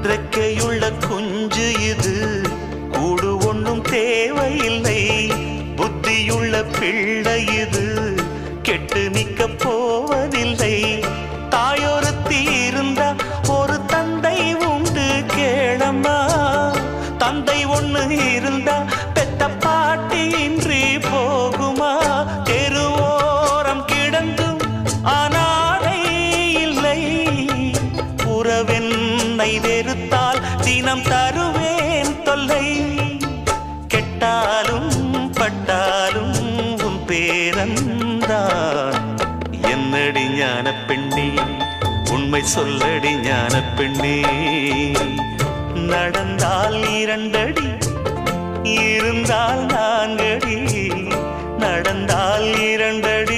ரெக்கையுள்ள குஞ்சு இது, கூடு ஒன்றும் தேவையில்லை. புத்தியுள்ள பிள்ளை இது, கெட்டு நிக்க போவதில்லை. தாயொருத்தி இருந்தா ஒரு தந்தை உண்டு கேளம்மா. தந்தை ஒண்ணு இருந்தா பெத்த பாட்டி இன்றி போகுமா? தெருவோரம் கிடந்தும் அனாதை இல்லை. உறவென்னை வெறுத்தால் தினம் தருவேன் தொல்லை. கெட்டாலும் பட்டாலும் உன் பேரன்தான். என்னடி ஞான பெண்ணே, உண்மை சொல்லடி ஞான பெண்ணே. நடந்தால் 2 அடி, இருந்தால் 4 அடி. நடந்தால் 2 அடி,